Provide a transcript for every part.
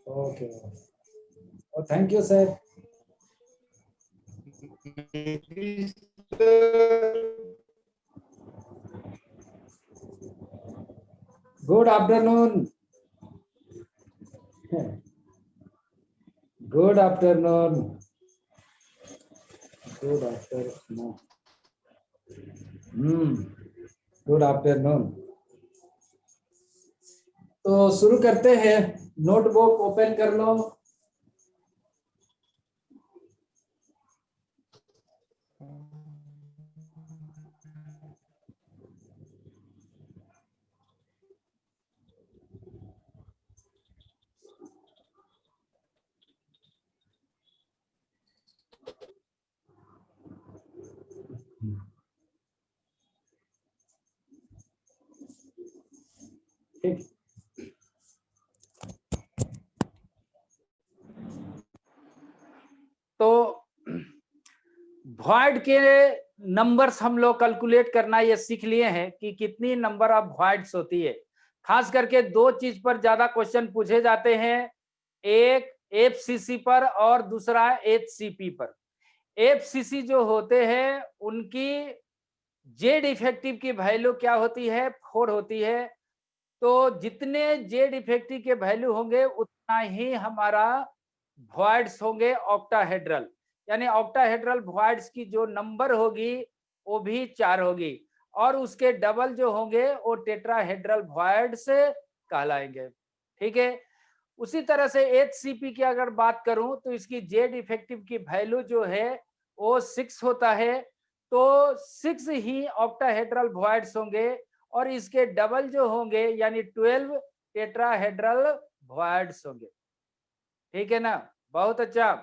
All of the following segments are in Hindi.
Okay, thank you sir. Good afternoon. Good afternoon. Good afternoon. Good afternoon. तो शुरू करते हैं। नोटबुक ओपन कर लो। ठीक। तो वॉइड के नंबर्स हम लोग कैलकुलेट करना ये सीख लिए हैं कि कितनी नंबर ऑफ वॉइड्स होती है। खास करके दो चीज पर ज्यादा क्वेश्चन पूछे जाते हैं, एक एफसीसी पर और दूसरा एचसीपी पर। एफसीसी जो होते हैं उनकी जेड इफेक्टिव की वैल्यू क्या होती है, 4 होती है। तो जितने जेड इफेक्टिव के वैल्यू होंगे उतना ही हमारा वॉइड्स होंगे ऑक्टाहेड्रल, यानी ऑक्टाहेड्रल वॉइड्स की जो नंबर होगी वो भी 4 होगी, और उसके डबल जो होंगे वो टेट्राहेड्रल वॉइड्स कहलाएंगे। ठीक है। उसी तरह से एचसीपी की अगर बात करूं तो इसकी जेड इफेक्टिव की वैल्यू जो है वो 6 होता है, तो 6 ही ऑक्टाहेड्रल वॉइड्स होंगे, और इसके डबल जो होंगे यानी 12 टेट्राहेड्रल वॉइड्स होंगे। ठीक है ना, बहुत अच्छा।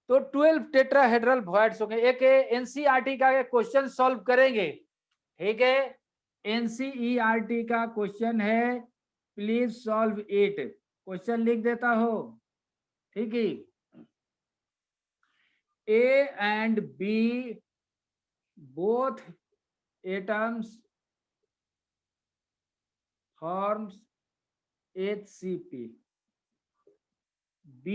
तो 12 टेट्राहेड्रल वॉइड्स होंगे। एक एनसीईआरटी का क्वेश्चन सॉल्व करेंगे। ठीक है, एनसीईआरटी का क्वेश्चन है, प्लीज सॉल्व इट। क्वेश्चन लिख देता हो। ठीक है, A and B both atoms forms HCP. B,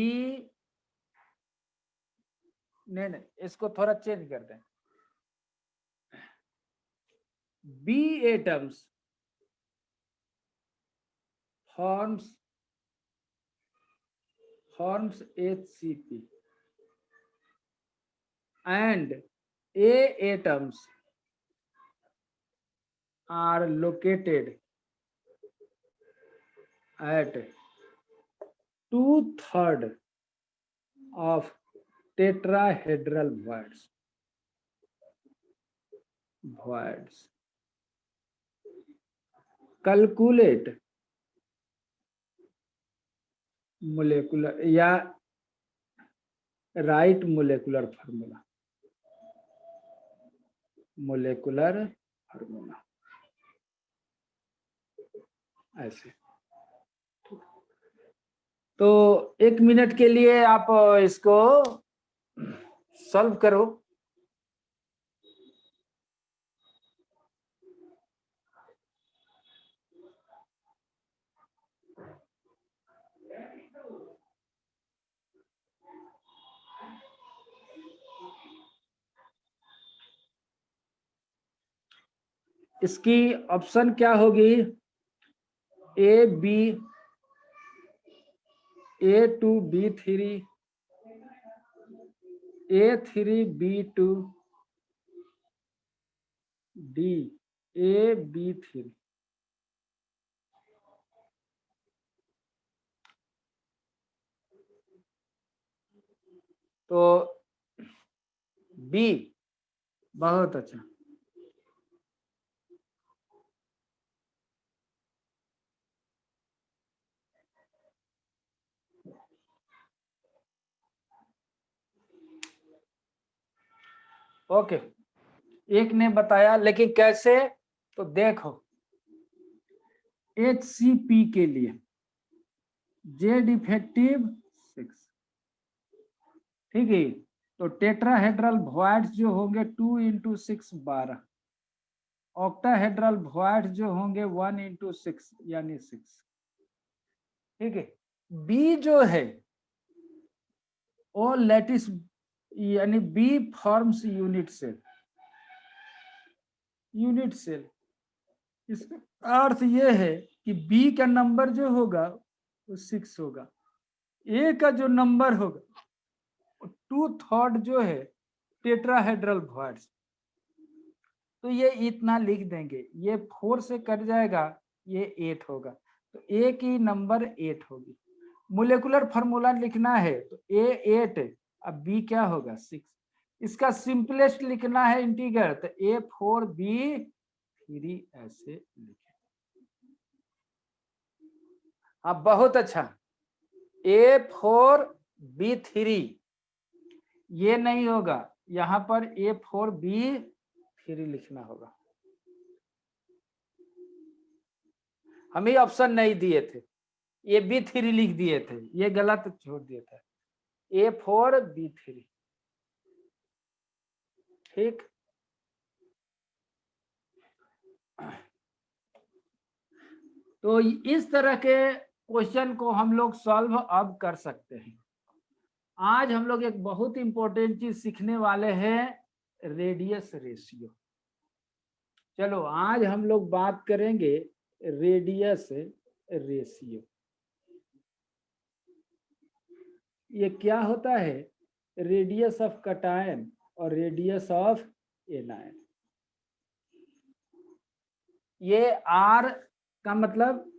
नहीं, इसको थोड़ा चेंज कर दें। B atoms forms HCP and A atoms are located at 2/3 of tetrahedral voids. Calculate molecular या right molecular formula. Molecular formula ऐसे। तो 1 मिनट के लिए आप इसको सॉल्व करो। इसकी ऑप्शन क्या होगी, A B, A2B3, A3B2, D AB3। तो बी, बहुत अच्छा। ओके, एक ने बताया, लेकिन कैसे, तो देखो HCP के लिए जेड इफेक्टिव 6। ठीक है, तो टेट्राहेड्रल वॉइड्स जो होंगे 2 × 6 12, ऑक्टाहेड्रल वॉइड्स जो होंगे 1 × 6 यानी 6। ठीक है। बी जो है वो लैटिस यानी B forms unit cell. Unit cell इसका अर्थ ये है कि बी का नंबर जो होगा वो 6 होगा, ए का जो नंबर होगा 2/3 जो है टेट्राहेड्रल वॉइड्स। तो ये इतना लिख देंगे, ये 4 से कट जाएगा, ये 8 होगा, तो ए की नंबर 8 होगी। मोलेकुलर फार्मूला लिखना है तो ए 8, अब बी क्या होगा 6। इसका सिंपलेस्ट लिखना है इंटीग्रल तो A4B3 ऐसे लिखे। अब बहुत अच्छा, A4B3 ये नहीं होगा, यहां पर A4B3 लिखना होगा। हमें ऑप्शन नहीं दिए थे, ये B3 लिख दिए थे, ये गलत छोड़ दिया था, A4B3। ठीक, तो इस तरह के क्वेश्चन को हम लोग सॉल्व अब कर सकते हैं। आज हम लोग एक बहुत इंपॉर्टेंट चीज सीखने वाले हैं, रेडियस रेशियो। चलो आज हम लोग बात करेंगे रेडियस रेशियो। ये क्या होता है? रेडियस ऑफ कटायन और रेडियस ऑफ एनायन। ये आर का मतलब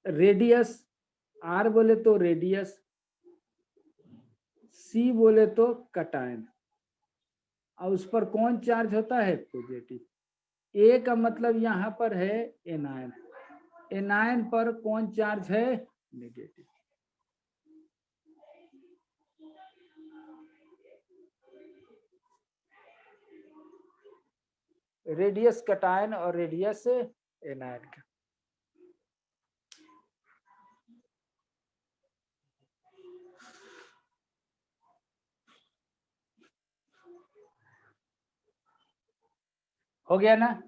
रेडियस, आर बोले तो रेडियस, सी बोले तो कटायन, और उस पर कौन चार्ज होता है? पॉजिटिव। ए का मतलब यहाँ पर है एनायन, एनायन पर कौन चार्ज है? नेगेटिव। रेडियस कटायन और रेडियस एनायन का। हो गया ना?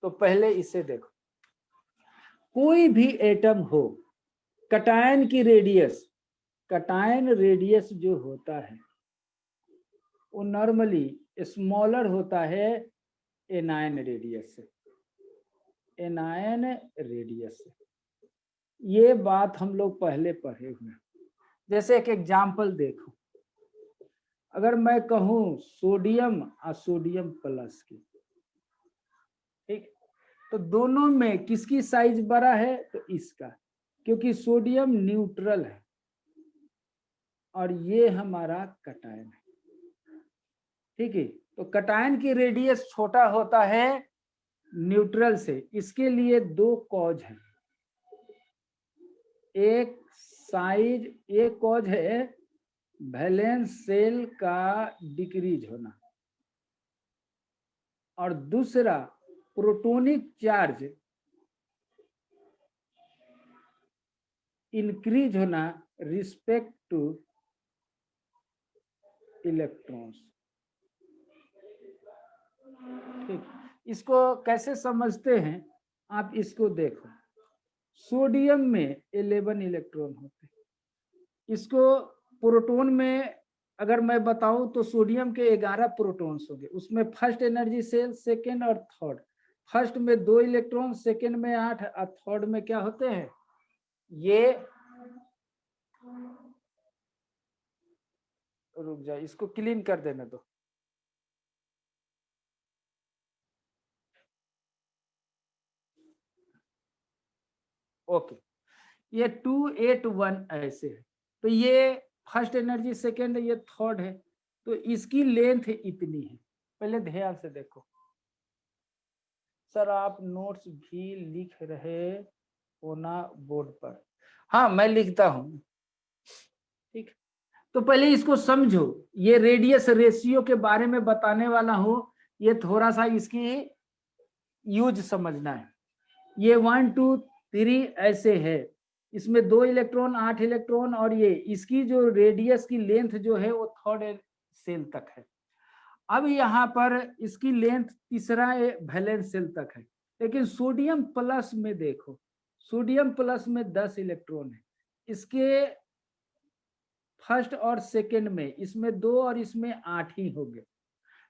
तो पहले इसे देखो, कोई भी एटम हो, कटायन की रेडियस, कटायन रेडियस जो होता है वो नॉर्मली स्मॉलर होता है एनायन रेडियस से, एनायन रेडियस से। ये बात हम लोग पहले पढ़े हुए हैं। जैसे एक एग्जाम्पल देखो, अगर मैं कहूं सोडियम और सोडियम प्लस की, ठीक, तो दोनों में किसकी साइज बड़ा है? तो इसका, क्योंकि सोडियम न्यूट्रल है और ये हमारा कटायन है। ठीक है, तो कटायन की रेडियस छोटा होता है न्यूट्रल से। इसके लिए दो कॉज है, एक साइज, एक कॉज है वैलेंस सेल का डिक्रीज होना, और दूसरा प्रोटॉनिक चार्ज इंक्रीज होना रिस्पेक्ट टू इलेक्ट्रॉन्स। ठीक, इसको कैसे समझते हैं आप? इसको देखो, सोडियम में 11 इलेक्ट्रॉन होते हैं, इसको प्रोटॉन में अगर मैं बताऊं तो सोडियम के 11 प्रोटॉन्स होंगे, उसमें फर्स्ट एनर्जी सेल, सेकेंड और थर्ड। फर्स्ट में 2 इलेक्ट्रॉन, सेकेंड में 8 और थर्ड में क्या होते हैं? ये रुक जाए, इसको क्लीन कर देने दो। ओके, ये 2 8 1 ऐसे है, तो ये फर्स्ट एनर्जी, सेकेंड, ये थर्ड है, तो इसकी लेंथ इतनी है। पहले ध्यान से देखो सर, आप नोट्स भी लिख रहे हो ना बोर्ड पर? हाँ मैं लिखता हूँ। ठीक, तो पहले इसको समझो, ये रेडियस रेशियो के बारे में बताने वाला हूं, ये थोड़ा सा इसकी यूज समझना है। ये 1 2 3 ऐसे है, इसमें 2 इलेक्ट्रॉन, 8 इलेक्ट्रॉन, और ये इसकी जो रेडियस की लेंथ जो है वो थर्ड सेल तक है। अब यहाँ पर इसकी लेंथ तीसरा वैलेंस सेल तक है, लेकिन सोडियम प्लस में देखो, सोडियम प्लस में 10 इलेक्ट्रॉन है, इसके फर्स्ट और सेकंड में इसमें 2 और इसमें 8 ही हो गए।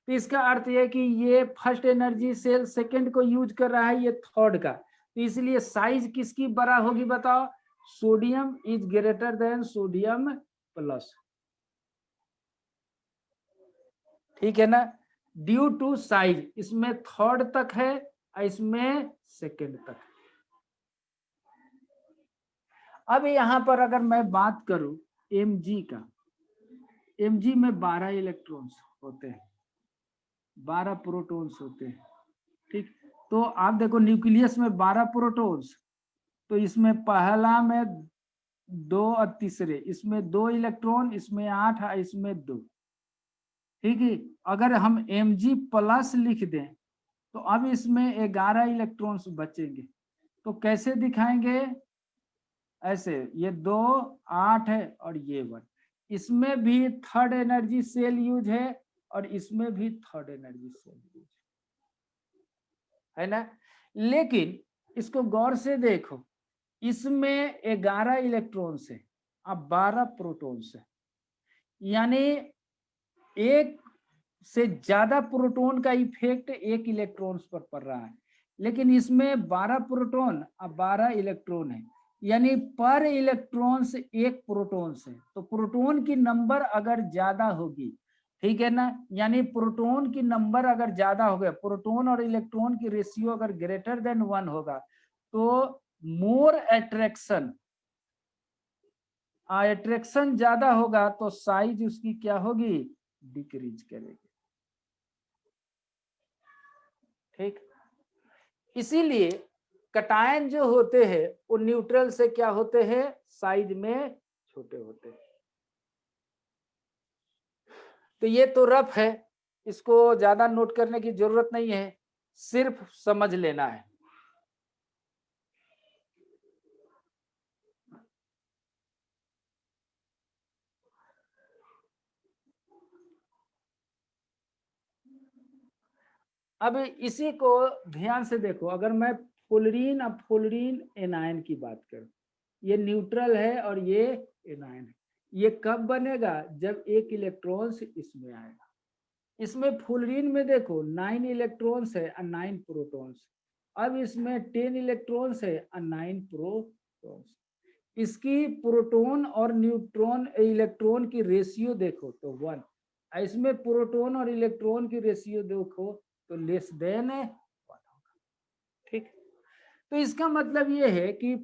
तो इसका अर्थ यह कि ये फर्स्ट एनर्जी सेल सेकंड को यूज कर रहा है, ये थर्ड का, तो इसलिए साइज किसकी बड़ा होगी बताओ? Sodium is greater than sodium plus, ठीक है ना, ड्यू टू साइज। इसमें थर्ड तक है और इसमें सेकंड तक। अब यहां पर अगर मैं बात करूं Mg का, Mg में 12 इलेक्ट्रॉन्स होते हैं, 12 प्रोटॉन्स होते हैं, ठीक। तो आप देखो न्यूक्लियस में 12 प्रोटॉन्स, तो इसमें पहला में 2 और तीसरे, इसमें 2 इलेक्ट्रॉन, इसमें 8 और इसमें 2, ठीक है। अगर हम Mg प्लस लिख दें तो अब इसमें 11 इलेक्ट्रॉन्स बचेंगे, तो कैसे दिखाएंगे? ऐसे, ये 2 8 है और ये 1, इसमें भी थर्ड एनर्जी सेल यूज है और इसमें भी थर्ड एनर्जी सेल यूज है ना। लेकिन इसको गौर से देखो, इसमें 11 इलेक्ट्रॉन्स है, अब 12 प्रोटॉन्स है, यानी एक से ज्यादा प्रोटॉन का इफेक्ट एक इलेक्ट्रॉन्स पर पड़ रहा है। लेकिन इसमें 12 प्रोटॉन और 12 इलेक्ट्रॉन है, यानी पर इलेक्ट्रॉन से एक प्रोटॉन है, तो प्रोटॉन की नंबर अगर ज्यादा होगी, ठीक है ना, यानी प्रोटॉन की नंबर अगर ज्यादा हो गया, प्रोटॉन और इलेक्ट्रॉन की रेशियो अगर ग्रेटर देन 1 होगा, तो मोर अट्रैक्शन, अट्रैक्शन ज्यादा होगा तो साइज उसकी क्या होगी? डिक्रीज करेगी, ठीक। इसीलिए कटायन जो होते हैं वो न्यूट्रल से क्या होते हैं? साइज में छोटे होते हैं। तो ये तो रफ है, इसको ज्यादा नोट करने की जरूरत नहीं है, सिर्फ समझ लेना है। अब इसी को ध्यान से देखो, अगर मैं फ्लोरीन और फ्लोरीन एनायन की बात करूं, ये न्यूट्रल है और ये एनायन है, ये कब बनेगा? जब एक इलेक्ट्रॉन्स इसमें आएगा। इसमें फ्लोरीन में देखो 9 इलेक्ट्रॉन्स है और 9 प्रोटॉन्स, अब इसमें 10 इलेक्ट्रॉन्स है और 9 प्रोटॉन्स। इसकी प्रोटॉन और न्यूट्रॉन इलेक्ट्रॉन की रेशियो देखो तो 1, इसमें प्रोटॉन और इलेक्ट्रॉन की रेशियो देखो तो लेस देन 1 होगा, ठीक। तो इसका मतलब ये है कि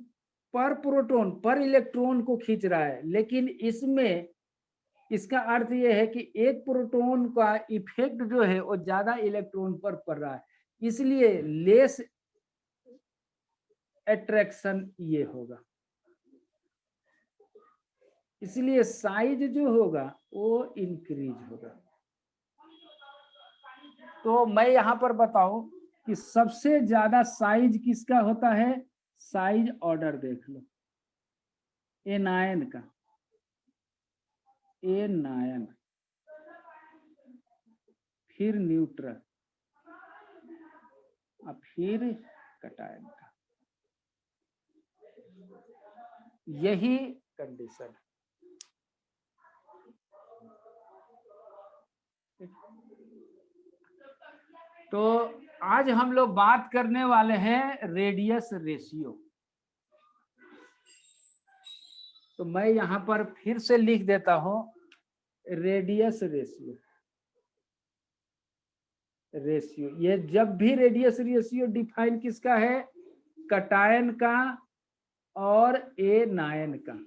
पर प्रोटॉन पर इलेक्ट्रॉन को खींच रहा है, लेकिन इसमें इसका अर्थ यह है कि एक प्रोटॉन का इफेक्ट जो है वो ज्यादा इलेक्ट्रॉन पर पड़ रहा है, इसलिए लेस अट्रैक्शन ये होगा, इसलिए साइज जो होगा वो इंक्रीज होगा। तो मैं यहां पर बताऊं कि सबसे ज्यादा साइज किसका होता है? साइज ऑर्डर देख लो, एनायन का, एनायन, फिर न्यूट्रल और फिर कटायन का, यही कंडीशन। तो आज हम लोग बात करने वाले हैं रेडियस रेशियो। तो मैं यहां पर फिर से लिख देता हूं, रेडियस रेशियो, रेशियो, ये जब भी रेडियस रेशियो डिफाइन किसका है? कटायन का और एनायन का।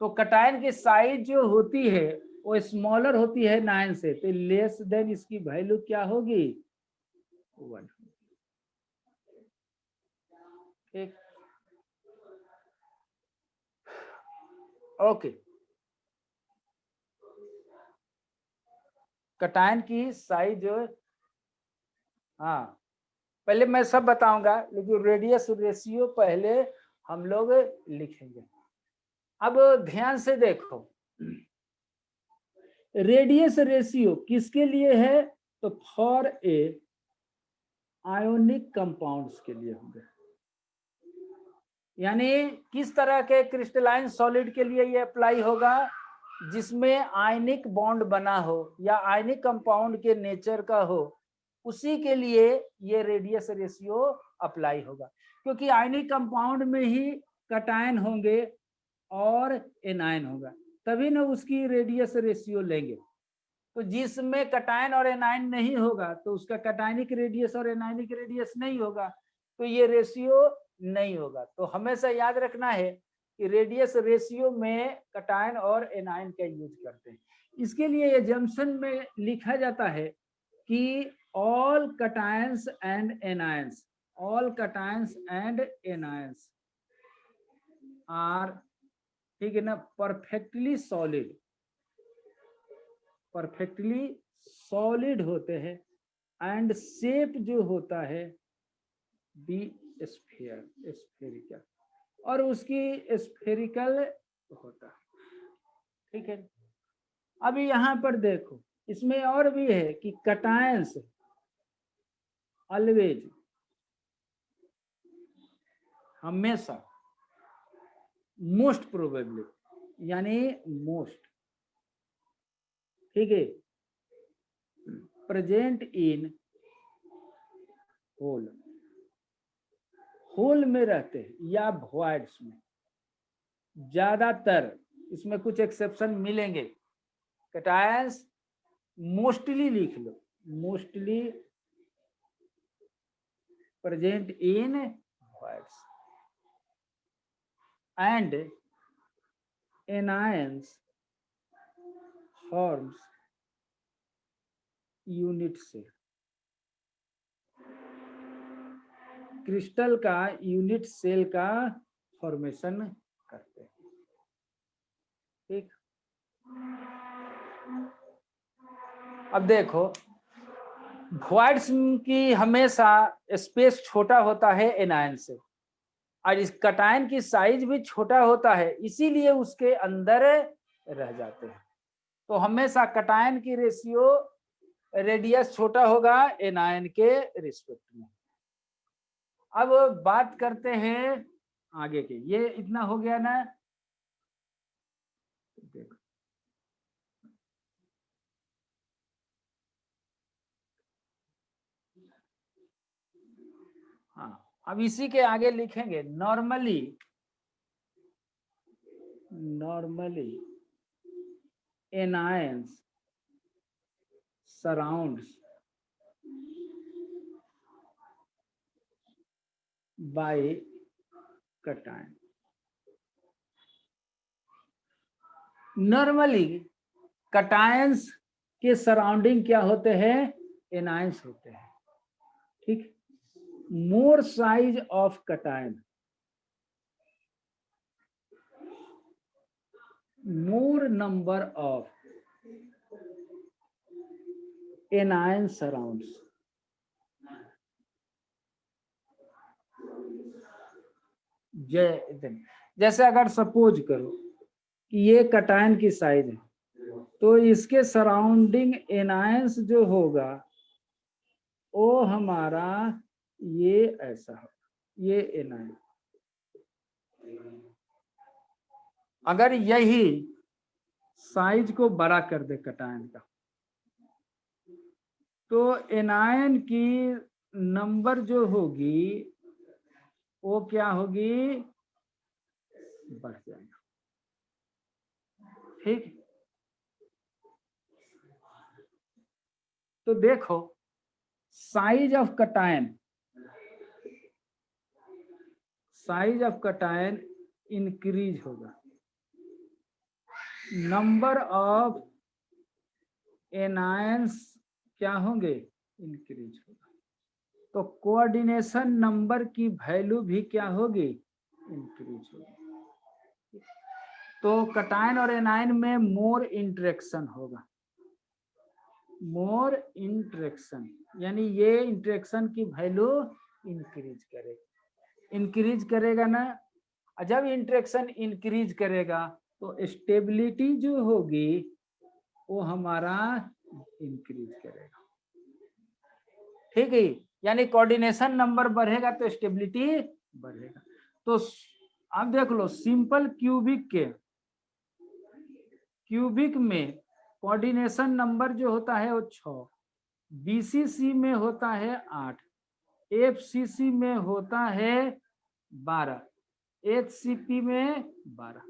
तो कटायन की साइज जो होती है वो स्मॉलर होती है 9 से, तो लेस देन इसकी वैल्यू क्या होगी? 1, ठीक, ओके। कटायन की साइज, हाँ पहले मैं सब बताऊंगा, लेकिन रेडियस रेशियो पहले हम लोग लिखेंगे। अब ध्यान से देखो, रेडियस रेशियो किसके लिए है? तो फॉर ए आयोनिक कंपाउंड्स के लिए होंगे, यानी किस तरह के क्रिस्टलाइन सॉलिड के लिए ये अप्लाई होगा, जिसमें आयनिक बॉन्ड बना हो या आयनिक कंपाउंड के नेचर का हो, उसी के लिए ये रेडियस रेशियो अप्लाई होगा, क्योंकि आयनिक कंपाउंड में ही कटायन होंगे और एनायन होगा, तभी ना उसकी रेडियस रेशियो लेंगे। तो जिसमें कटायन और एनायन नहीं होगा तो उसका कटायनिक रेडियस और एनायनिक रेडियस नहीं होगा, तो ये रेशियो नहीं होगा। तो हमेशा याद रखना है कि रेडियस रेशियो में कटायन और एनायन का यूज करते हैं। इसके लिए एजम्पशन में लिखा जाता है कि all cations and anions, all cations and anions are, ठीक है ना, परफेक्टली सॉलिड, परफेक्टली सॉलिड होते हैं, एंड शेप जो होता है बी स्फीयर, स्फेरिकल, और उसकी स्फेरिकल होता है, ठीक है। अभी यहां पर देखो, इसमें और भी है कि कटायंस ऑलवेज, हमेशा, मोस्ट प्रोबेबली, यानी मोस्ट, ठीक है, प्रेजेंट इन होल, होल में रहते हैं या वॉइड्स में, ज्यादातर, इसमें कुछ एक्सेप्शन मिलेंगे। कटायंस मोस्टली लिख लो, mostly present in voids, and anions forms unit से, क्रिस्टल का यूनिट सेल का फॉर्मेशन करते हैं, ठीक। अब देखो, वॉइड्स की हमेशा स्पेस छोटा होता है एनायन से, और इस कटायन की साइज भी छोटा होता है, इसीलिए उसके अंदर रह जाते हैं। तो हमेशा कटायन की रेशियो, रेडियस छोटा होगा एनायन के रिस्पेक्ट में। अब बात करते हैं आगे के, ये इतना हो गया ना, देखो हाँ, अब इसी के आगे लिखेंगे normally, normally anions surrounds by cation. Normally cations के सराउंडिंग क्या होते हैं, एनायंस होते हैं, ठीक। More size of cation, more number of anion surrounds, जैसे अगर सपोज करो कि ये कटायन की साइज है, तो इसके सराउंडिंग एनायंस जो होगा वो हमारा ये ऐसा हो, ये एनायन। अगर यही साइज को बड़ा कर दे कटायन का, तो एनायन की नंबर जो होगी वो क्या होगी, बढ़ जाएगा, ठीक। तो देखो, size of cation, size of cation increase होगा, नंबर ऑफ एनायंस क्या होंगे, इंक्रीज होगा, तो कोऑर्डिनेशन नंबर की वैल्यू भी क्या होगी, इंक्रीज होगी। तो कटायन और एनायन में मोर इंटरेक्शन होगा, मोर इंटरेक्शन, यानी ये इंटरेक्शन की वैल्यू इंक्रीज करेगा, इंक्रीज करेगा ना। जब इंटरेक्शन इंक्रीज करेगा तो स्टेबिलिटी जो होगी वो हमारा इंक्रीज करेगा, ठीक है। यानी कोऑर्डिनेशन नंबर बढ़ेगा तो स्टेबिलिटी बढ़ेगा। तो अब देख लो, सिंपल क्यूबिक में कोऑर्डिनेशन नंबर जो होता है वो 6, बीसीसी में होता है 8, एफसीसी में होता है 12, एचसीपी में 12।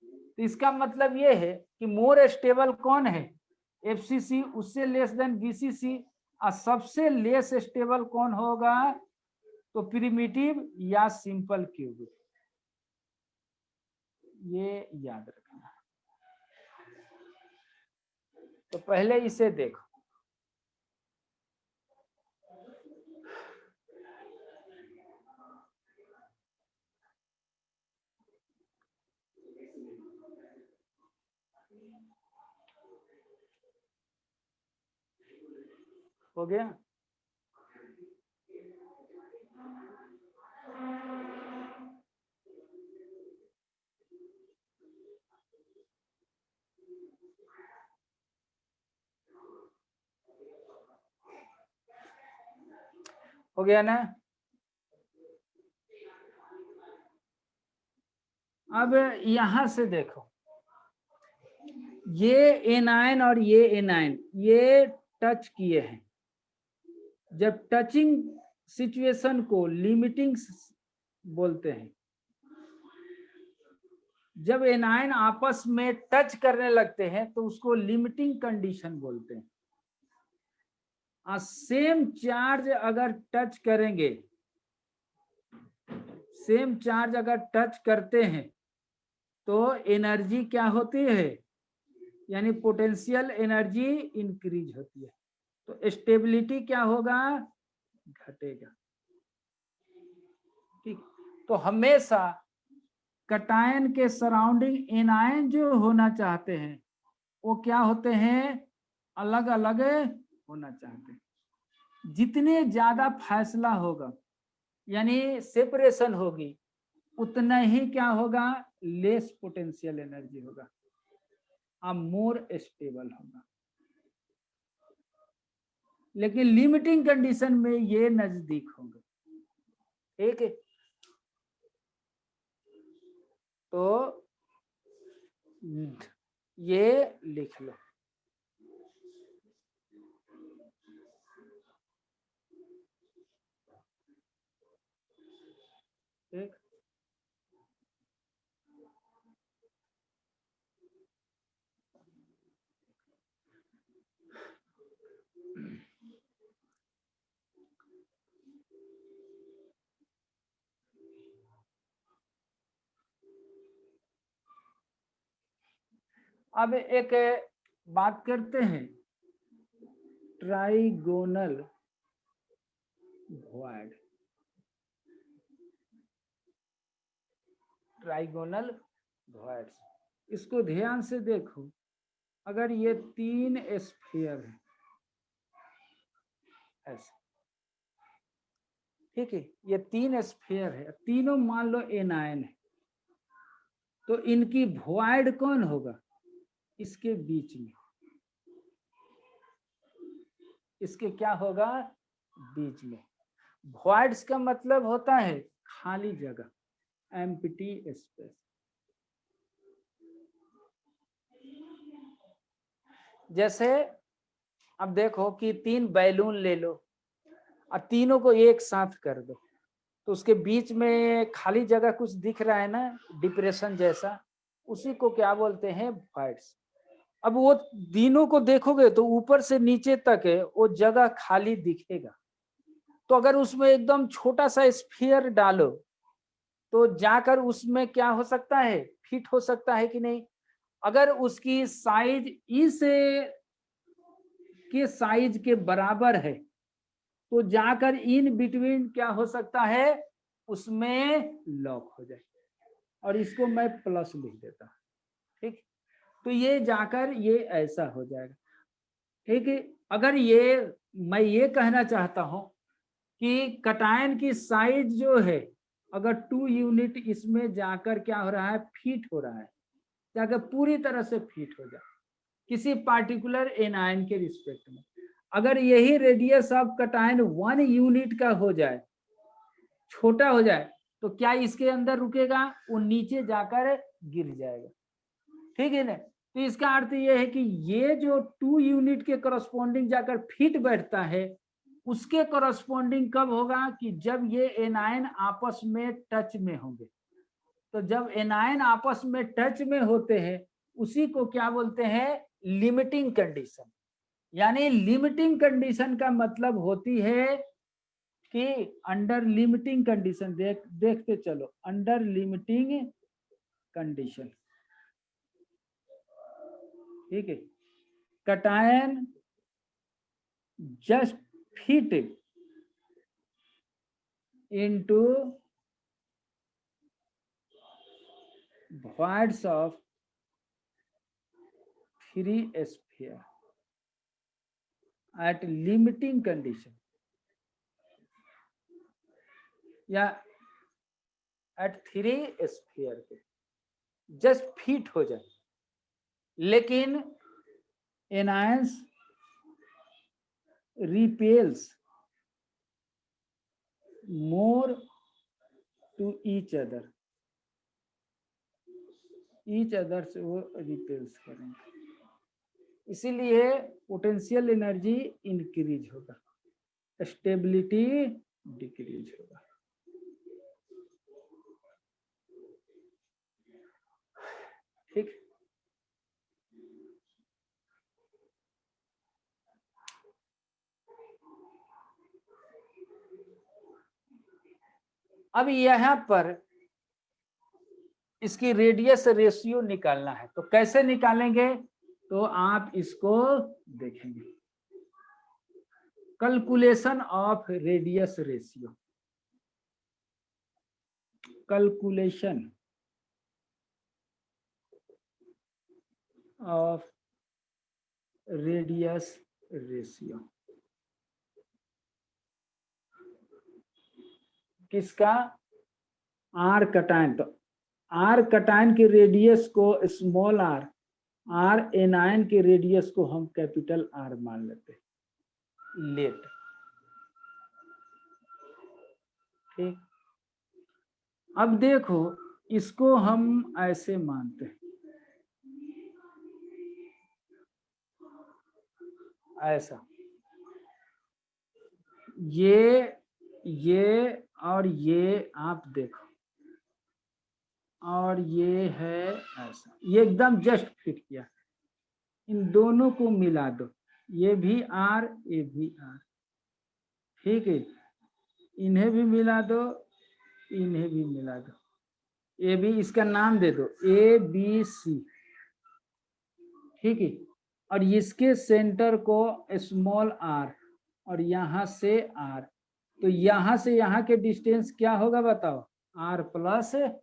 तो इसका मतलब ये है कि मोर स्टेबल कौन है, एफसीसी, उससे लेस देन बीसीसी, और सबसे लेस स्टेबल कौन होगा, तो प्रिमिटिव या सिंपल क्यूबिक। ये याद रखना। तो पहले इसे देखो, हो गया। हो गया ना। अब यहां से देखो, ये एनायन और ये एनायन ये टच किए हैं। जब टचिंग सिचुएशन को लिमिटिंग बोलते हैं, जब एनायन आपस में टच करने लगते हैं तो उसको लिमिटिंग कंडीशन बोलते हैं। सेम चार्ज अगर टच करेंगे, सेम चार्ज अगर टच करते हैं तो एनर्जी क्या होती है, यानी पोटेंशियल एनर्जी इंक्रीज होती है, तो स्टेबिलिटी क्या होगा, घटेगा। ठीक, तो हमेशा कटायन के सराउंडिंग एनायन जो होना चाहते हैं वो क्या होते हैं, अलग अलग होना चाहते हैं। जितने ज्यादा फैसला होगा यानी सेपरेशन होगी, उतना ही क्या होगा, लेस पोटेंशियल एनर्जी होगा और मोर स्टेबल होगा। लेकिन लिमिटिंग कंडीशन में ये नजदीक होंगे। ठीक है, तो ये लिख लो। ठीक, अब एक बात करते हैं, ट्राइगोनल वॉइड। ट्राइगोनल वॉइड, इसको ध्यान से देखो। अगर ये 3 स्फीयर है ऐसे, ठीक है, ये 3 स्फीयर है, तीनों मान लो एनायन है, तो इनकी वॉइड कौन होगा, इसके बीच में, इसके क्या होगा, बीच में। वॉइड्स का मतलब होता है खाली जगह, एम्प्टी स्पेस। जैसे अब देखो कि 3 बैलून ले लो और तीनों को एक साथ कर दो, तो उसके बीच में खाली जगह कुछ दिख रहा है ना, डिप्रेशन जैसा, उसी को क्या बोलते हैं, वॉइड्स। अब वो तीनों को देखोगे तो ऊपर से नीचे तक है वो जगह खाली दिखेगा। तो अगर उसमें एकदम छोटा सा स्फीयर डालो तो जाकर उसमें क्या हो सकता है, फिट हो सकता है कि नहीं। अगर उसकी साइज इस के साइज के बराबर है तो जाकर इन बिटवीन क्या हो सकता है, उसमें लॉक हो जाए। और इसको मैं प्लस लिख देता हूं, ठीक। तो ये जाकर ये ऐसा हो जाएगा, ठीक है। अगर ये मैं ये कहना चाहता हूं कि कटायन की साइज जो है, अगर 2 यूनिट इसमें जाकर क्या हो रहा है, फिट हो रहा है, जाकर पूरी तरह से फिट हो जाए किसी पार्टिकुलर एनायन के रिस्पेक्ट में। अगर यही रेडियस ऑफ कटायन 1 यूनिट का हो जाए, छोटा हो जाए, तो क्या इसके अंदर रुकेगा, वो नीचे जाकर गिर जाएगा, ठीक है ना। तो इसका अर्थ ये है कि ये जो 2 यूनिट के करस्पॉन्डिंग जाकर फिट बैठता है, उसके करस्पॉन्डिंग कब होगा कि जब ये एनायन आपस में टच में होंगे। तो जब एनायन आपस में टच में होते हैं, उसी को क्या बोलते हैं, लिमिटिंग कंडीशन। यानी लिमिटिंग कंडीशन का मतलब होती है कि अंडर लिमिटिंग कंडीशन, देखते चलो, अंडर लिमिटिंग कंडीशन, ठीक है, cation just fit into voids of 3 sphere at limiting condition, या एट 3 स्फीयर पे जस्ट फिट हो जाए, लेकिन anions repels more to each other से वो रिपेल्स करेंगे, इसीलिए पोटेंशियल एनर्जी इंक्रीज होगा, स्टेबिलिटी डिक्रीज होगा। ठीक, अब यहाँ पर इसकी रेडियस रेशियो निकालना है, तो कैसे निकालेंगे, तो आप इसको देखेंगे, calculation of radius ratio, calculation of radius ratio, किसका, आर कटायन। तो आर कटायन के रेडियस को स्मॉल आर, आर एनायन के रेडियस को हम कैपिटल आर मान लेते हैं, लेट, ठीक। अब देखो, इसको हम ऐसे मानते हैं, ऐसा, ये और ये आप देखो, और ये है ऐसा, ये एकदम जस्ट फिट किया, इन दोनों को मिला दो, ये भी आर, ये भी आर, ठीक है, इन्हें भी मिला दो, इन्हें भी मिला दो, ये भी, इसका नाम दे दो ए बी सी, ठीक है, और इसके सेंटर को स्मॉल आर, और यहां से आर, तो यहां से यहां के डिस्टेंस क्या होगा बताओ, आर प्लस आर,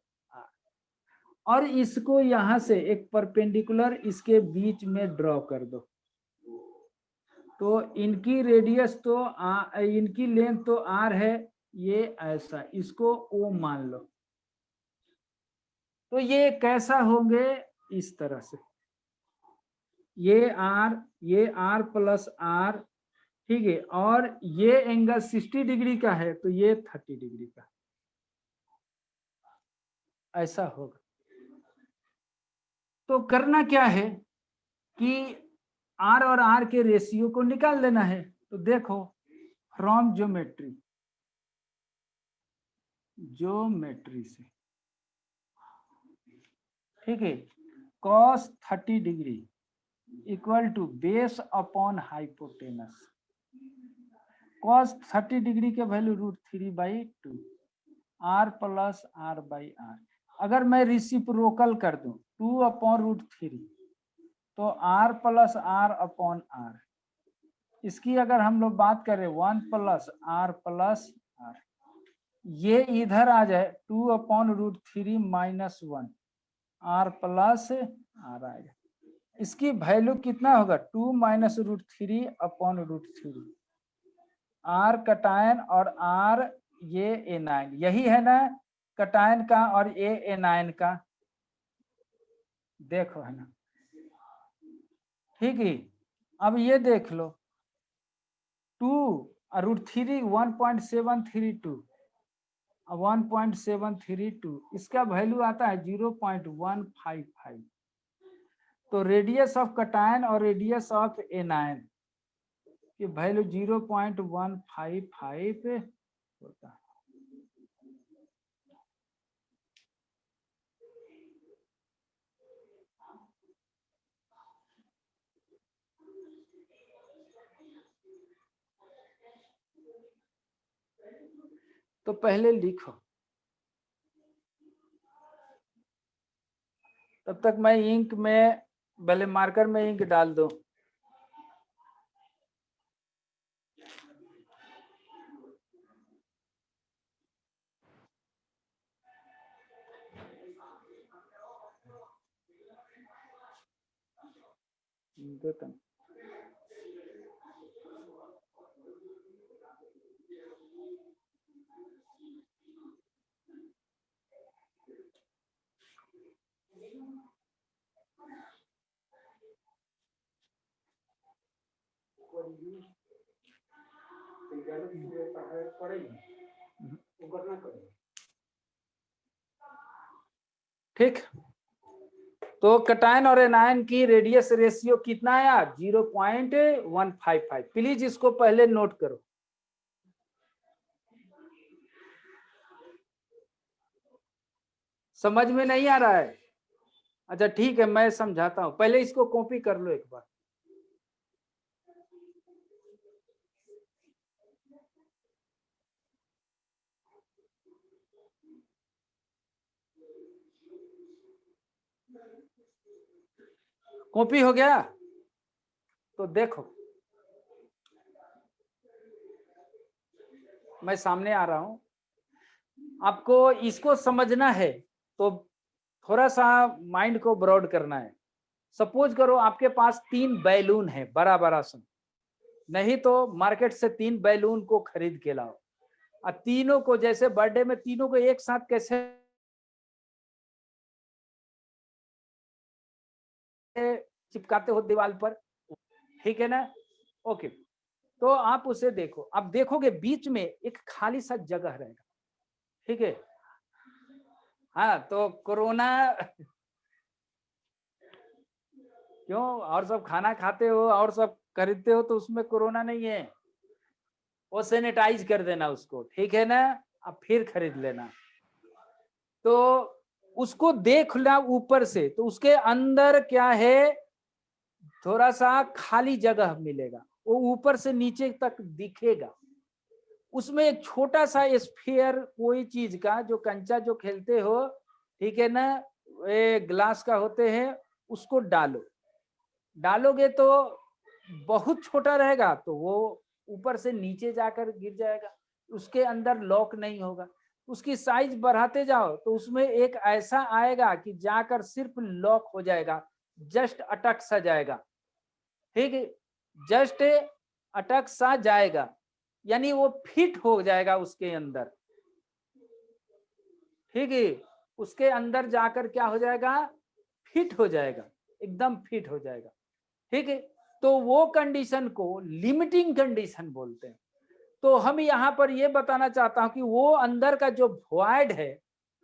और इसको यहां से एक परपेंडिकुलर इसके बीच में ड्रॉ कर दो, तो इनकी रेडियस तो इनकी लेंथ तो आर है, ये ऐसा, इसको ओ मान लो, तो ये कैसा होंगे, इस तरह से, ये आर प्लस आर, ठीक है, और ये एंगल 60 डिग्री का है, तो ये 30 डिग्री का, ऐसा होगा। तो करना क्या है कि आर और आर के रेशियो को निकाल लेना है, तो देखो, फ्रॉम ज्योमेट्री से, ठीक है, cos 30 degree equal to base upon hypotenuse, cos 30 degree के value √3/2, R plus R by R, अगर मैं रिसिप्रोकल कर दूं 2/√3, तो R plus R upon R, इसकी अगर हम लोग बात करें 1 प्लस आर, ये इधर आ जाए 2/√3 माइनस 1, आर प्लस आर आएगा, इसकी वैल्यू कितना होगा, 2 माइनस √3/√3, आर कटायन और आर ये एनायन, यही है ना कटायन का और ये एनायन का, देखो है ना, ठीक है। अब ये देख लो, 2 √3 1.732, 1.732, इसका वैल्यू आता है 0.155। तो रेडियस ऑफ कटायन और रेडियस ऑफ एनायन की वैल्यू 0.155 होता है। तो पहले लिखो, तब तक मैं इंक में पहले मार्कर में इंक डाल दूं। ठीक, तो कटायन और एनायन की रेडियस रेशियो कितना आया? 0.155। प्लीज इसको पहले नोट करो। समझ में नहीं आ रहा है? अच्छा ठीक है, मैं समझाता हूं, पहले इसको कॉपी कर लो एक बार। कॉपी हो गया? तो देखो, मैं सामने आ रहा हूं, आपको इसको समझना है तो थोड़ा सा माइंड को ब्रॉड करना है। सपोज करो आपके पास 3 बैलून है, बड़ा बड़ा सा, नहीं तो मार्केट से 3 बैलून को खरीद के लाओ और तीनों को, जैसे बर्थडे में तीनों को एक साथ कैसे चिपकाते हो दीवार पर, ठीक है ना? ओके, तो आप उसे देखो, आप देखोगे बीच में एक खाली सा जगह रहेगा, ठीक है? हाँ, तो कोरोना क्यों, और सब खाना खाते हो और सब खरीदते हो तो उसमें कोरोना नहीं है, वो सैनिटाइज कर देना उसको, ठीक है ना? अब फिर खरीद लेना। तो उसको देख ला ऊपर से, तो उसके अंदर क्या है, थोड़ा सा खाली जगह मिलेगा, वो ऊपर से नीचे तक दिखेगा। उसमें एक छोटा सा स्फीयर कोई चीज का, जो कंचा जो खेलते हो, ठीक है ना, ये ग्लास का होते हैं, उसको डालो। डालोगे तो बहुत छोटा रहेगा, तो वो ऊपर से नीचे जाकर गिर जाएगा, उसके अंदर लॉक नहीं होगा। उसकी साइज बढ़ाते जाओ तो उसमें एक ऐसा आएगा कि जाकर सिर्फ लॉक हो जाएगा, जस्ट अटक सा जाएगा, ठीक है? जस्ट अटक सा जाएगा, यानी वो फिट हो जाएगा उसके अंदर, ठीक है? उसके अंदर जाकर क्या हो जाएगा, फिट हो जाएगा, एकदम फिट हो जाएगा, ठीक है? तो वो कंडीशन को लिमिटिंग कंडीशन बोलते हैं। तो हम यहाँ पर ये बताना चाहता हूं कि वो अंदर का जो वॉइड है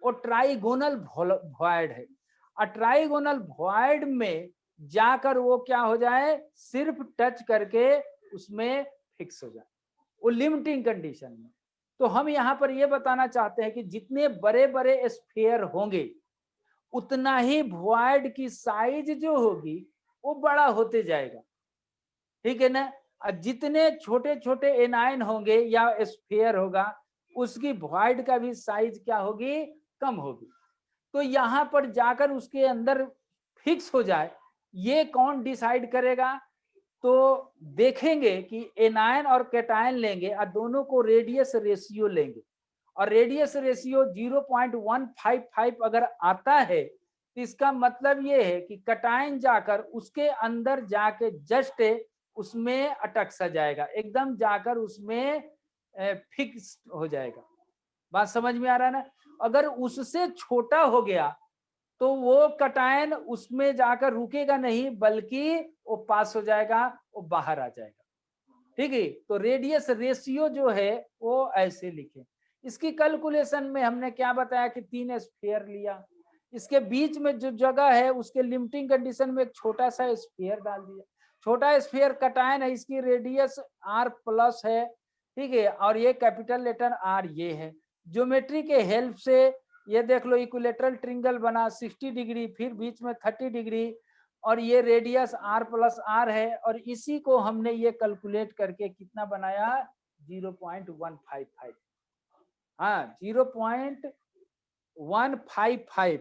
वो ट्राइगोनल वॉइड है, और ट्राइगोनल वॉइड में जाकर वो क्या हो जाए, सिर्फ टच करके उसमें फिक्स हो जाए, वो लिमिटिंग कंडीशन में। तो हम यहाँ पर ये बताना चाहते हैं कि जितने बड़े बड़े स्फीयर होंगे उतना ही वॉइड की साइज जो होगी वो बड़ा होते जाएगा, ठीक है ना? जितने छोटे छोटे एनायन होंगे या स्फीयर होगा, उसकी वॉइड का भी साइज क्या होगी, कम होगी। तो यहाँ पर जाकर उसके अंदर फिक्स हो जाए, ये कौन डिसाइड करेगा? तो देखेंगे कि एनायन और कैटायन लेंगे और दोनों को रेडियस रेशियो लेंगे, और रेडियस रेशियो 0.155 अगर आता है तो इसका मतलब ये है कि कैटायन जाकर उसके अंदर जाके जस्ट उसमें अटक सा जाएगा, एकदम जाकर उसमें फिक्स हो जाएगा। बात समझ में आ रहा है ना? अगर उससे छोटा हो गया तो वो कैटायन उसमें जाकर रुकेगा नहीं, बल्कि वो पास हो जाएगा, वो बाहर आ जाएगा, ठीक है? तो रेडियस रेशियो जो है वो ऐसे लिखे, इसकी कैलकुलेशन में हमने क्या बताया कि 3 स्फीयर लिया, इसके बीच में जो जगह है उसके लिमिटिंग कंडीशन में एक छोटा सा स्फीयर डाल दिया। छोटा स्फीयर कटायन है, इसकी रेडियस r प्लस है, ठीक है, और ये कैपिटल लेटर R ये है। ज्योमेट्री के हेल्प से ये देख लो इक्विलेटरल ट्रिंगल बना 60 डिग्री, फिर बीच में 30 डिग्री, और ये रेडियस r प्लस r है, और इसी को हमने ये कैलकुलेट करके कितना बनाया 0.155। हाँ 0.155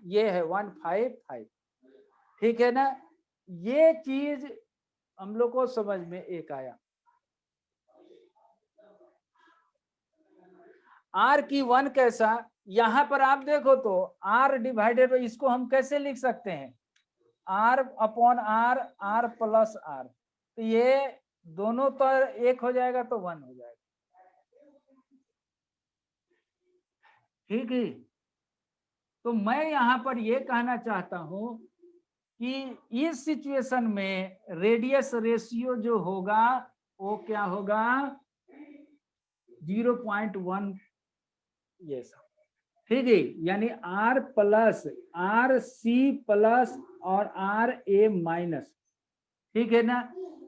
ये है 155, ठीक है ना। ये चीज हम लोग को समझ में एक आया। r की 1 कैसा, यहां पर आप देखो तो r डिवाइडेड, इसको हम कैसे लिख सकते हैं r upon r, r plus r, तो ये दोनों तो एक हो जाएगा तो 1 हो जाएगा, ठीक है। तो मैं यहां पर ये कहना चाहता हूं कि इस सिचुएशन में रेडियस रेशियो जो होगा वो क्या होगा 0.1, ये सब, ठीक है। यानी r plus r c plus और r a माइनस, ठीक है ना,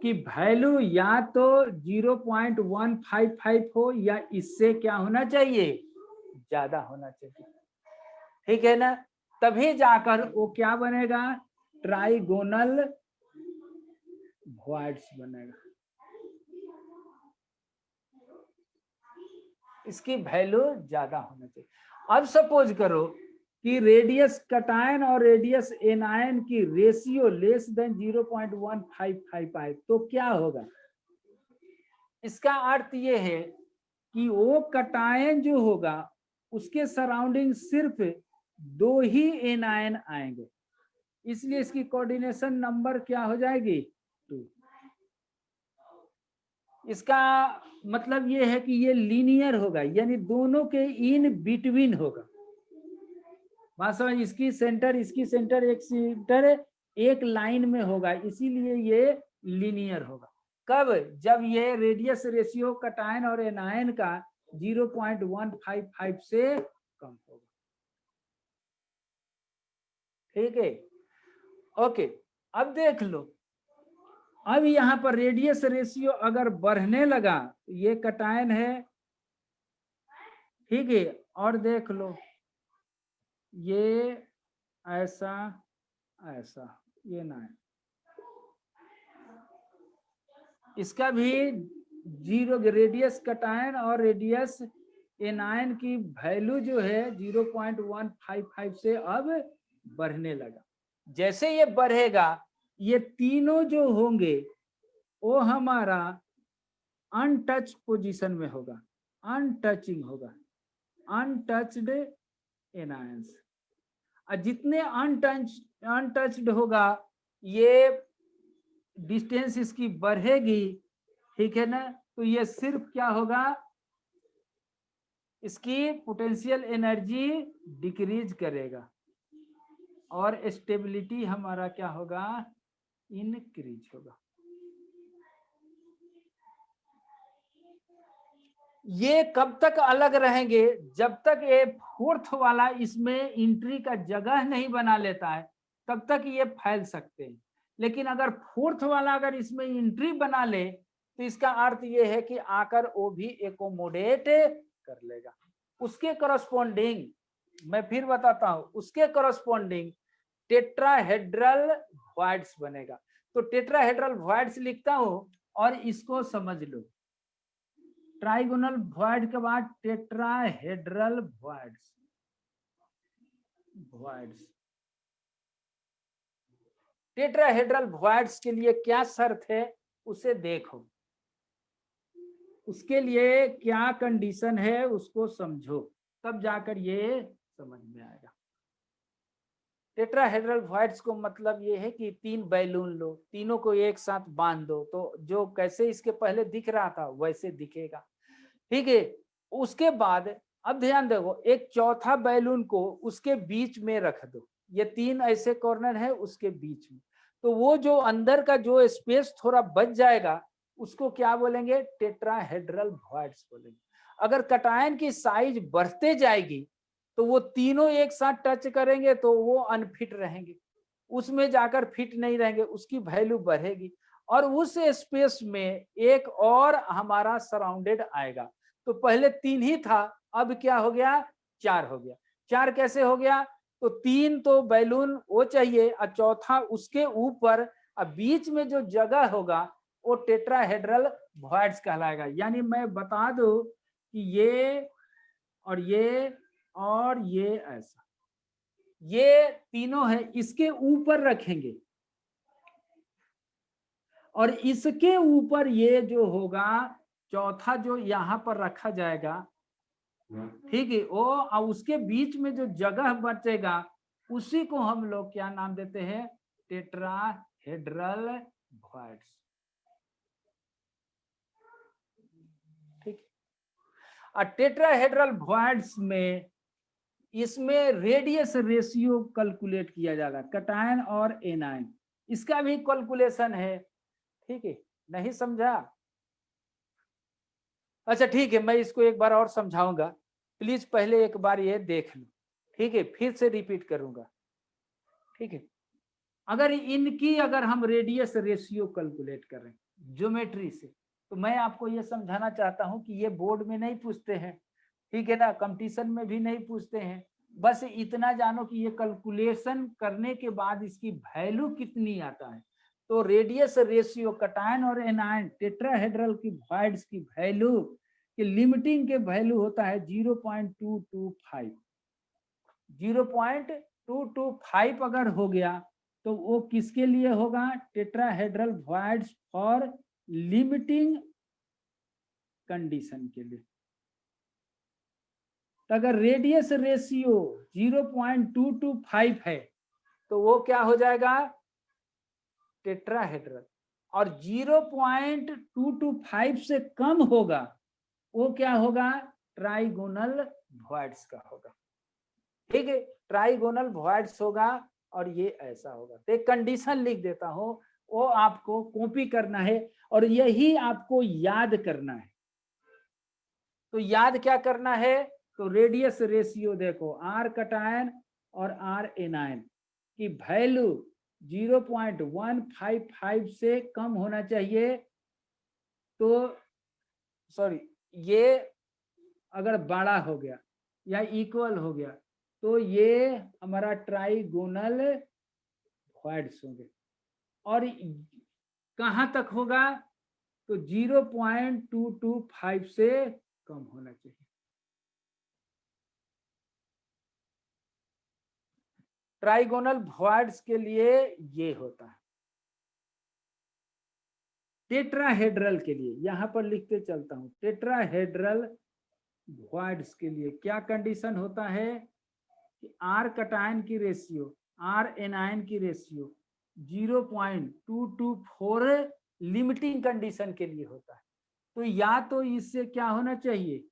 कि वैल्यू या तो 0.155 हो या इससे क्या होना चाहिए ज्यादा होना चाहिए, ठीक है ना। तभी जाकर वो क्या बनेगा ट्राइगोनल वॉइड्स बनेगा। इसकी वैल्यू ज्यादा होना चाहिए। अब सपोज करो कि रेडियस कटायन और रेडियस एनायन की रेशियो लेस देन 0.155, तो क्या होगा, इसका अर्थ ये है कि वो कटायन जो होगा उसके सराउंडिंग सिर्फ 2 ही एनायन आएंगे, इसलिए इसकी कोऑर्डिनेशन नंबर क्या हो जाएगी 2। इसका मतलब ये है कि ये लीनियर होगा, यानी दोनों के इन बिटवीन होगा। बात समझ, इसकी सेंटर एक सेंटर एक लाइन में होगा, इसीलिए ये लीनियर होगा। कब, जब ये रेडियस रेशियो कटायन और एनायन का 0.155 से कम होगा, ठीक है। ओके, अब देख लो, अब यहां पर रेडियस रेशियो अगर बढ़ने लगा, ये कटायन है, ठीक है, और देख लो ये ऐसा ऐसा, ये ना है, इसका भी 0 रेडियस कटायन और रेडियस एनायन की वैल्यू जो है 0.155 से अब बढ़ने लगा। जैसे ये बढ़ेगा, ये तीनों जो होंगे वो हमारा अनटच पोजीशन में होगा, अनटचिंग होगा, अनटच्ड एनायंस। और जितने अनटच्ड होगा ये डिस्टेंस इसकी बढ़ेगी, ठीक है ना, तो ये सिर्फ क्या होगा, इसकी पोटेंशियल एनर्जी डिक्रीज करेगा और स्टेबिलिटी हमारा क्या होगा इंक्रीज होगा। ये कब तक अलग रहेंगे, जब तक ये फोर्थ वाला इसमें एंट्री का जगह नहीं बना लेता है तब तक ये फैल सकते हैं। लेकिन अगर फोर्थ वाला अगर इसमें एंट्री बना ले तो इसका अर्थ ये है कि आकर वो भी एकोमोडेट कर लेगा। उसके करस्पॉन्डिंग, मैं फिर बताता हूं, उसके करस्पॉन्डिंग टेट्राहेड्रल वॉइड्स बनेगा। तो टेट्राहेड्रल वॉइड्स लिखता हूं और इसको समझ लो, ट्राइगोनल वॉइड के बाद टेट्राहेड्रल वॉइड्स। टेट्राहेड्रल वॉइड्स के लिए क्या शर्त है उसे देखो, उसके लिए क्या कंडीशन है उसको समझो, तब जाकर ये समझ में आएगा। टेट्राहेड्रल वॉइड्स को मतलब ये है कि 3 बैलून लो, तीनों को एक साथ बांध दो, तो जो कैसे इसके पहले दिख रहा था वैसे दिखेगा, ठीक है। उसके बाद अब ध्यान देखो, एक चौथा बैलून को उसके बीच में रख दो, ये 3 ऐसे कॉर्नर है उसके बीच में, तो वो जो अंदर का जो स्पेस थोड़ा बच जाएगा उसको क्या बोलेंगे टेट्राहेड्रल वॉइड्स बोलेंगे। अगर कटायन की साइज बढ़ते जाएगी तो वो तीनों एक साथ टच करेंगे तो वो अनफिट रहेंगे, उसमें जाकर फिट नहीं रहेंगे, उसकी वैल्यू बढ़ेगी और उस स्पेस में एक और हमारा सराउंडेड आएगा। तो पहले 3 ही था, अब क्या हो गया, 4 हो गया। 4 कैसे हो गया, तो 3 तो बैलून वो चाहिए और चौथा उसके ऊपर, अब बीच में जो जगह होगा वो टेट्राहेड्रल वॉइड्स कहलाएगा। यानी मैं बता दूं कि ये और ये ऐसा, ये तीनों है, इसके ऊपर रखेंगे और इसके ऊपर ये जो होगा चौथा जो यहां पर रखा जाएगा, ठीक है, वो और उसके बीच में जो जगह बचेगा उसी को हम लोग क्या नाम देते हैं, टेट्राहेड्रल वॉइड्स। ठीक है, और टेट्राहेड्रल वॉइड्स में इसमें रेडियस रेशियो कैलकुलेट किया जाएगा, कटायन और एनायन, इसका भी कैलकुलेशन है। ठीक है, नहीं समझा? अच्छा ठीक है, मैं इसको एक बार और समझाऊंगा, प्लीज पहले एक बार ये देख लो। ठीक है, फिर से रिपीट करूंगा। ठीक है, अगर हम रेडियस रेशियो कैलकुलेट कर रहे हैं ज्योमेट्री से, तो मैं आपको ये समझाना चाहता हूं कि ये बोर्ड में नहीं पूछते हैं, ठीक है ना, कंपटीशन में भी नहीं पूछते हैं, बस इतना जानो कि ये कैलकुलेशन करने के बाद इसकी वैल्यू कितनी आता है। तो रेडियस रेशियो कटायन और एनायन टेट्राहेड्रल की वॉइड्स की वैल्यू कि लिमिटिंग के वैल्यू होता है 0.225। 0.225 अगर हो गया तो वो किसके लिए होगा, tetrahedral voids for limiting condition के लिए। तो अगर रेडियस रेशियो 0.225 है तो वो क्या हो जाएगा, टेट्राहेड्रल, और 0.225 से कम होगा वो क्या होगा, ट्राइगोनल वॉइड्स का होगा। ठीक है, ट्राइगोनल वॉइड्स होगा और ये ऐसा होगा। तो एक कंडीशन लिख देता हूं, वो आपको कॉपी करना है और यही आपको याद करना है। तो याद क्या करना है, तो रेडियस रेशियो देखो, आर कटायन और आर एनायन की वैल्यू 0.155 से कम होना चाहिए। तो सॉरी, ये अगर बड़ा हो गया या इक्वल हो गया तो ये हमारा ट्राइगोनल वॉइड्स होंगे। और कहां तक होगा, तो 0.225 से कम होना चाहिए। ट्राइगोनल वॉइड्स के लिए ये होता है। टेट्राहेड्रल के लिए यहां पर लिखते चलता हूं, टेट्राहेड्रल वॉइड्स के लिए क्या कंडीशन होता है कि आर कटायन की रेशियो, आर एनायन की रेशियो 0.224 लिमिटिंग कंडीशन के लिए होता है। तो या तो इससे क्या होना चाहिए,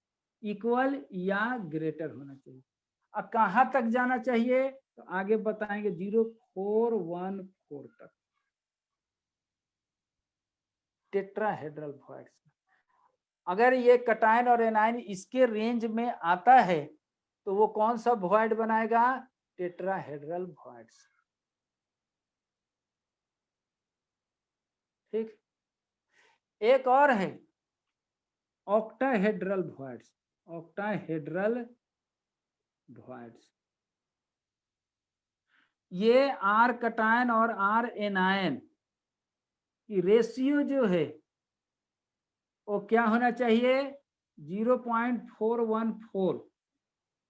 इक्वल या ग्रेटर होना चाहिए। अब कहां तक जाना चाहिए, तो आगे बताएंगे 0.414 तक टेट्राहेड्रल वॉइड्स। अगर ये कटायन और एनायन इसके रेंज में आता है तो वो कौन सा वॉइड बनाएगा, टेट्राहेड्रल वॉइड्स। ठीक, एक और है ऑक्टाहेड्रल वॉइड्स, ऑक्टाहेड्रल वॉइड्स। ये आर कटायन और आर एनायन की रेशियो जो है वो क्या होना चाहिए, 0.414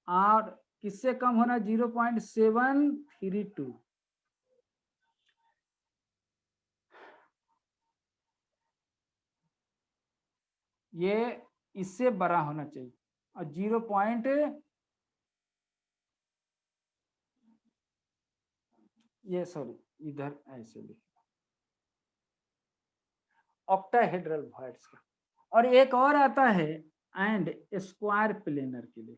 और किससे कम होना, 0.732। ये इससे बड़ा होना चाहिए और 0. ये सॉरी इधर ऐसे लिख, ऑक्टाहेड्रल वॉइड्स का। और एक और आता है एंड स्क्वायर प्लेनर के लिए,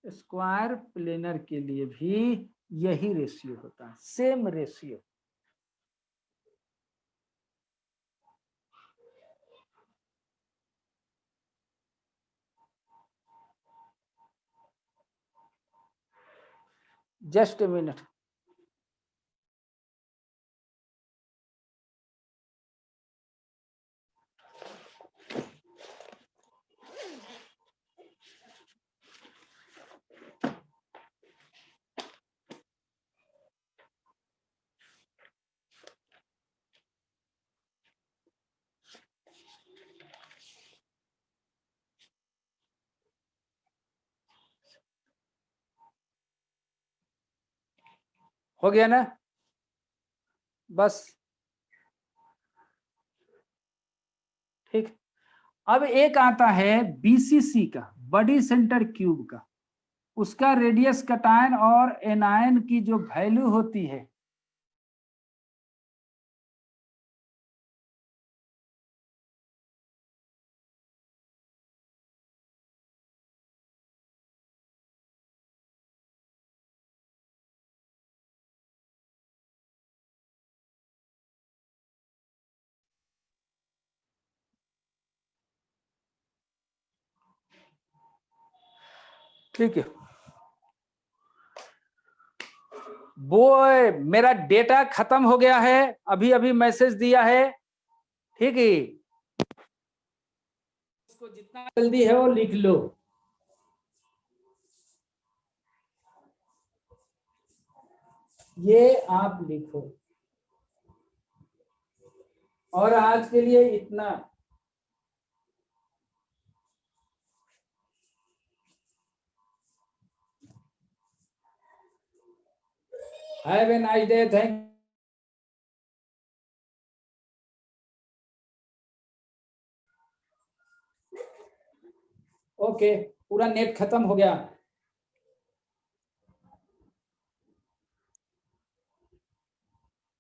स्क्वायर प्लेनर के लिए भी यही रेशियो होता है, same ratio. Just a minute. हो गया ना? बस ठीक। अब एक आता है बीसीसी का, बॉडी सेंटर क्यूब का, उसका रेडियस कटायन और एनायन की जो वैल्यू होती है, ठीक है। वो मेरा डेटा खत्म हो गया है, अभी अभी मैसेज दिया है, ठीक है। उसको जितना जल्दी है वो लिख लो। ये आप लिखो, और आज के लिए इतना। Have a nice day, thank. Okay, पूरा नेट खत्म हो गया।